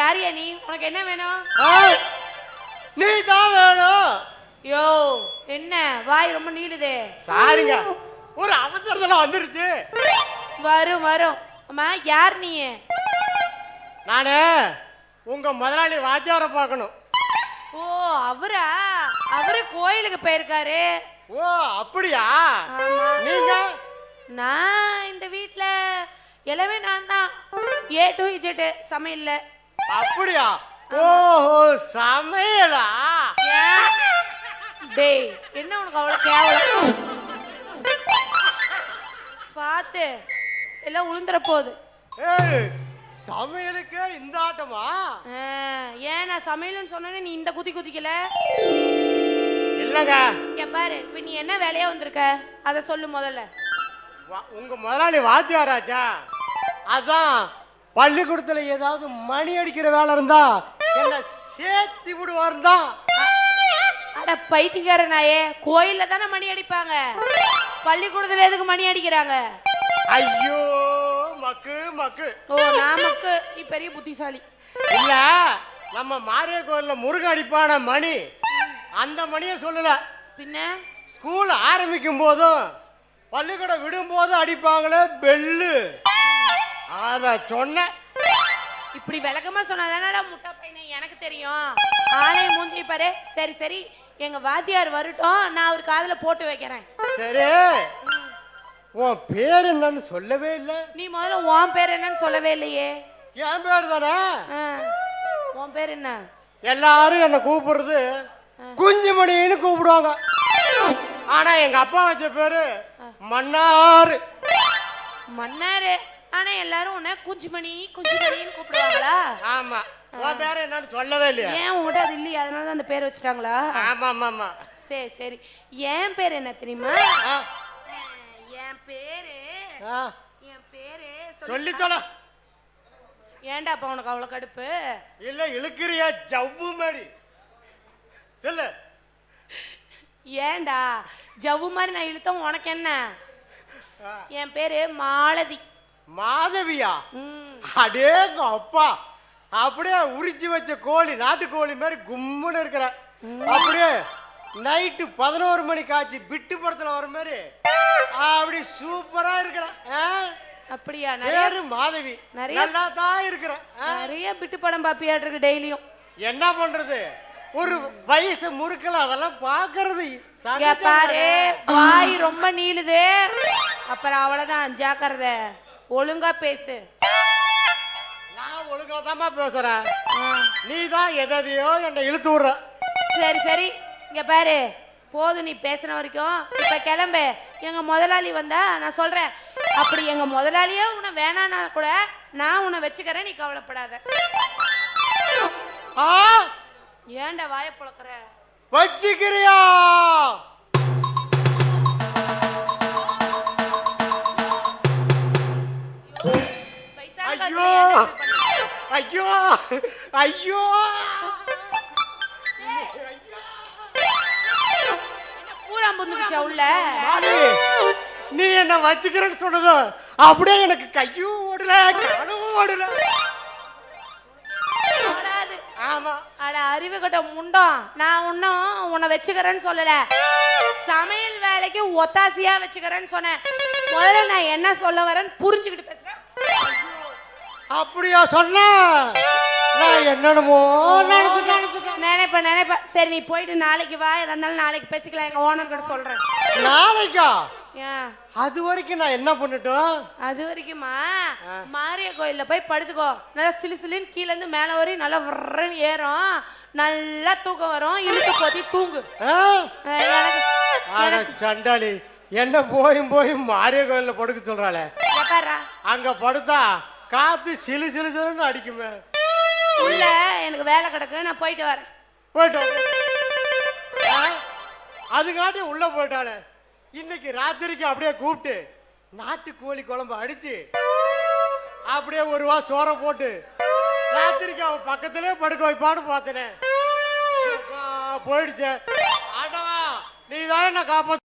யாரியா நீ? உனக்கு என்ன வேணும்? நீ தான் வேணும். யோ என்ன வாய் ரொம்ப நீளுதே. சாரிங்க, ஒரு அவசரத்துல வந்துருச்சு. வரும் வரும். அம்மா யார் நீ? நானு உங்க முதலாளி வாத்தியாரை பார்க்கணும். ஓ அவரா? அவரு கோயிலுக்கு போயிருக்காரு. ஓ அப்படியா? நீங்க? நான் இந்த வீட்ல எல்லாமே நான் தான். ஏ டு இஜெட் சமையல்ல. அப்படியா? ஓஹோ சமையலா? டேய் என்ன உனக்கு அவ்வளவு கேவலம்? பாத்து எல்லாம் உளுந்துற போகுது. ஏய் சமையலுக்கு இந்த ஆட்டமா? ஏன் நான் சமையல்னு சொன்னேன்னு நீ இந்த குதி குதிக்கல? இல்லங்க. இங்க பாரு, இப்ப நீ என்ன வேலையா வந்திருக்க அத சொல்லு முதல்ல. உங்க முதலாளி வாத்தியாராச்சா, அதான் பள்ளிக்கூடத்துல ஏதாவது மணி அடிக்கிற வேலை இருந்தா என்ன சேர்த்து விடுவார் தான். அட பைத்தியக்கார நாயே, கோயில்ல தானே மணி அடிப்பாங்க, பள்ளிக்கூடத்துல எதுக்கு மணி அடிக்கிறாங்க? ஐயோ மக்கு மக்கு. ஓ நான் மக்கு, நீ பெரிய புத்திசாலி. இல்ல, நம்ம மாரிய கோயில்ல முருகன் அடிப்பான மணி, அந்த மணியை சொல்லல. பின்ன ஸ்கூல் ஆரம்பிக்கும் போதும் பள்ளிக்கூடம் விடும் போதும் அடிப்பாங்களே பெல்லு, அத சொன்ன. இப்படி விளக்கமா சொன்னதானடா முட்டா பையனே, எனக்கு தெரியும். ஆளே மூஞ்சி பாரு. சரி சரி, எங்க வாத்தியார் வரட்டும், நான் அவர் காதுல போட்டு வைக்கிறேன். சரி, உன் பேர் என்னன்னு சொல்லவே இல்ல. நீ முதல்ல உன் பேர் என்னன்னு சொல்லவே இல்லையே. என் பேர் தானே. உன் பேர் என்ன? எல்லாரும் என்ன கூப்பிடுறது குஞ்சுமணின்னு கூப்பிடுவாங்க. ஆனா எங்க அப்பா வச்ச பேரு மன்னாரு. மன்னாரு? ஆனா எல்லாரும் உன்னை குஞ்சுமணி குஞ்சுமணின்னு கூப்பிடுவாங்களா? ஆமா. உன் பேரு என்னன்னு சொல்லவே இல்லையா? ஏன் உங்ககிட்ட அது இல்லையா, அதனாலதான் அந்த பேர் வச்சுட்டாங்களா? ஆமா ஆமா ஆமா. சரி சரி, என் பேர் என்ன தெரியுமா? என் பேரு சொல்லி தொலை. ஏன்டா அப்ப உனக்கு அவ்வளவு கடுப்பு? இல்ல இழுக்கிறியா ஜவ்வு மாதிரி சொல்லு. ஏன்டா ஜவ்வு மாதிரி நான் இழுத்தோம், உனக்கு என்ன? என் பேரு மாலதி. மாதவியா? அடேங்க அப்பா, அப்படியே உரிச்சு வச்ச கோழி, நாட்டு கோழி மாதிரி கும்முன்னு இருக்கிற. அப்படியே நைட்டு 11 மணிக்கு ஆச்சு பிட்டு படத்துல வர மாதிரி அப்படி சூப்பரா இருக்கிற. அப்படியா? பேரு மாதவி, நல்லா தான் இருக்கிற. நிறைய பிட்டு படம் பாப்பியாட்டு இருக்கு டெய்லியும். என்ன பண்றது, ஒரு வயசு முறுக்கல, அதெல்லாம் பாக்குறது. பாரு வாய் ரொம்ப நீளுது, அப்புறம் அவ்வளவுதான், ஜாக்கிரத. ஒழுங்கா பேசு. நான் ஒழுங்கா தான் பேசுறேன், நீ தான் எதையோ என்ன இழுத்து விடுற. சரி சரி, இங்க பாரு, போதும் நீ பேசின வரைக்கும். இப்ப கிளம்பு. எங்க முதலாளி வந்தா நான் சொல்றேன். அப்படி எங்க முதலாளியே உன்னை வேணான்னா கூட நான் உன்னை வச்சுக்கிறேன், நீ கவலைப்படாத. ஏன்டா வாய புழக்கிற? வச்சுக்கிறியா? ஐயோ ஐயோ ஐயோ, பூராம்புந்துச்சா உள்ள? நீ என்ன வச்சுக்கிறேன்னு சொன்னதோ அப்படியே எனக்கு கையும் ஓடல காலும் ஓடல. ஆமா. அட அறிவு கட்ட முண்டம், நான் ஒன்னும் உன்னை வச்சுக்கிறேன்னு சொல்லல, சமையல் வேலைக்கு ஒத்தாசியா வச்சுக்கிறேன்னு சொன்னேன். முதல்ல நான் என்ன சொல்ல வரேன்னு புரிஞ்சுக்கிட்டு பேசுறேன். அப்படியா சொன்ன? நான் என்னமோ நினைப்ப. சரி நீ போயிட்டு நாளைக்கு வா, இருந்தாலும் நாளைக்கு பேசிக்கலாம், எங்க ஓனர் கிட்ட சொல்றேன். நாளைக்கா? அது வரைக்கும் நான் என்ன பண்ணட்டும்? அது வரைக்குமா, மாரிய கோயில்ல போய் படுத்துக்கோ. நல்லா சிலு சிலுன்னு கீழ இருந்து மேல வரையும் நல்லா வர்றன்னு ஏறும், நல்லா தூக்கம் வரும், இழுத்து போத்தி தூங்கு. சண்டாளி என்ன போயும் போயும் மாரிய கோயில்ல படுக்க சொல்றாளே, அங்க படுத்தா காத்து சிலு சிலு சிலுன்னு அடிக்குமே. இல்ல எனக்கு வேலை கிடக்கு, நான் போயிட்டு வரேன். அதுக்காட்டி உள்ள போயிட்டாளே. இன்னைக்கு ராத்திரிக்கு அப்படியே கூப்பிட்டு நாட்டு கோழி குழம்பு அடிச்சு அப்படியே ஒரு வா சோற போட்டு ராத்திரிக்கு அவன் பக்கத்திலே படுக்க வைப்பான்னு பார்த்தனே, போயிடுச்சே. ஆடவா நீ தான் என்ன காப்பாத்து.